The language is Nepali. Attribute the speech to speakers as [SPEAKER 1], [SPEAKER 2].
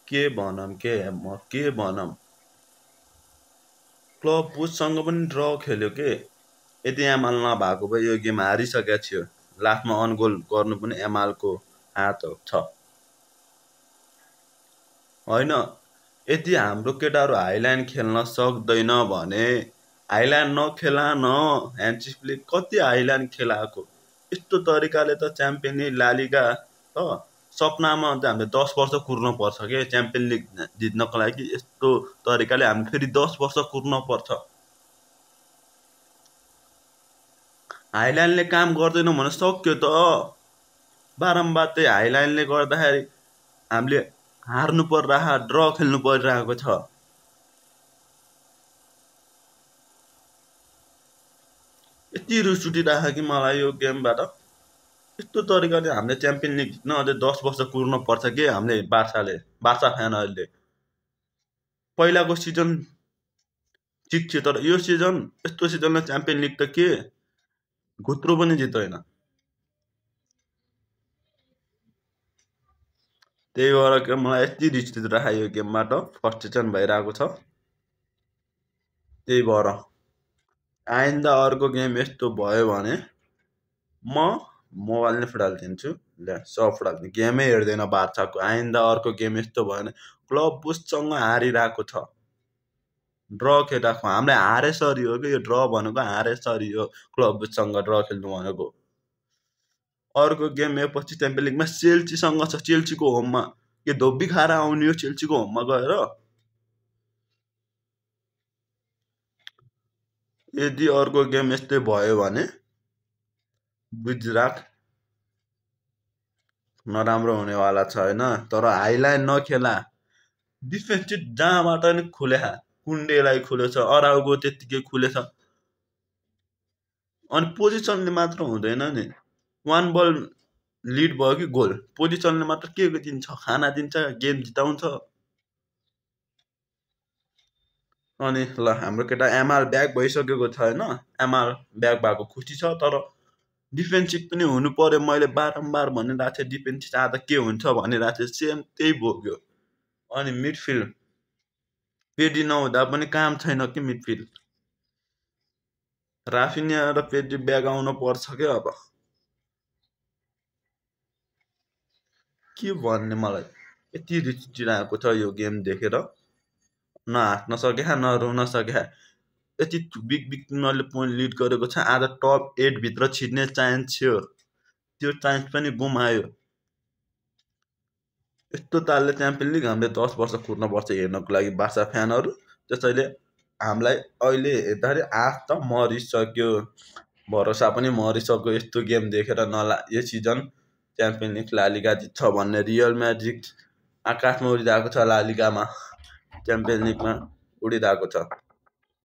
[SPEAKER 1] के भनम के म के भनम क्लब बुजसँग पनि ड्र खेल्यो के यदि एमाल नभएको भए यो गेम हारिसकेको थियो लास्टमा अन गोल गर्नु पनि एमालको हात छ होइन यदि हाम्रो केटाहरू हाइल्यान्ड खेल्न सक्दैन भने हाइल्यान्ड नखेला न ह्यान्डचिपले कति हाइल्यान्ड खेलाएको यस्तो तरिकाले त च्याम्पियन लिग लालिगा त सपनामा त हामीले 10 वर्ष कुर्न पर्छ के च्याम्पियन लिग जित्नको लागि यस्तो तरिकाले हामी फेरि 10 वर्ष कुर्न पर्छ हाइल्यान्डले काम गर्दैन भने सक्यो त बारम्बार त्यही हाइल्यान्डले गर्दाखेरि हामीले हार्नु परिरहेको ड्र खेल्नु परिरहेको छ यति रिस उठिरहेको कि मलाई यो गेमबाट यस्तो तरिकाले हामीले च्याम्पियन लिग जित्न अझै 10 वर्ष कुर्न पर्छ के हामीले बार्सा फ्यानहरूले पहिलाको सिजन ठिक थियो तर यो सिजन यस्तो सिजनमा च्याम्पियन लिग त के घुत्रो पनि जित्दैन त्यही भएर मलाई यति रिस उठिरहेको यो गेमबाट फ्रस्ट्रेसन भइरहेको छ त्यही भएर आइन्दा अर्को गेम यस्तो भयो भने म मोबाइल नै फुटालिदिन्छु ल सब फुटालिदिन्छु गेमै हेर्दैन बार्साको आइन्दा अर्को गेम यस्तो भयो भने क्लब बुजसँग हारिरहेको छ ड्र खेलिरहेको हामीलाई हारे सरी हो कि यो ड्र भनेको हारे सरी हो क्लब बुजसँग ड्र खेल्नु भनेको अर्को गेम एपछि च्याम्पियन लिगमा चेल्सीसँग छ चेल्सीको होममा के धोबी खाएर आउने हो चेल्सीको होममा गएर यदि अर्को गेम यस्तै भयो भने गुजरात नराम्रो हुनेवाला छ होइन तर हाइल्यान्ड नखेला डिफेन्स चाहिँ जहाँबाट नि खुले कुण्डेलाई खुलेछ अराउको त्यत्तिकै खुलेछ अनि पोजिसनले मात्र हुँदैन नि वान बल लिड भयो कि गोल पोजिसनले मात्र के दिन्छ खाना दिन्छ गेम जिताउँछ अनि ल हाम्रो केटा एमआर ब्याक भइसकेको छ होइन एमआर ब्याक भएको खुसी छ तर डिफेन्सिभ पनि हुनु पर्यो मैले बारम्बार भनिरहेको थिएँ डिफेन्सिभ आधा के हुन्छ भनिरहेको थिएँ सेम त्यही भोग्यो अनि मिडफिल्ड पेडी नहुँदा पनि काम छैन कि मिडफिल्ड राफिनिया र पेडी ब्याक आउनु पर्छ क्या अब के भन्ने मलाई यति रिस उठिरहेको छ यो गेम देखेर न हाँस्न सके न रुन सके यति बिग टिमले पोइन्ट लिड गरेको छ आज टप 8 भित्र छिर्ने चान्स थियो त्यो चान्स पनि गुमायो यस्तो तालले च्याम्पियन लिग हामीले 10 वर्ष कुर्नुपर्छ हेर्नको लागि बार्सा फ्यानहरू त्यसैले हामीलाई अहिले हेर्दाखेरि आश त मरिसक्यो भरोसा पनि मरिसक्यो यस्तो गेम देखेर यो सिजन च्याम्पियन लिग लालिगा जित्छ भन्ने रियल म्याड्रिड आकाशमा उडिरहेको छ लालिगामा च्याम्पियन लिगमा उडिरहेको छ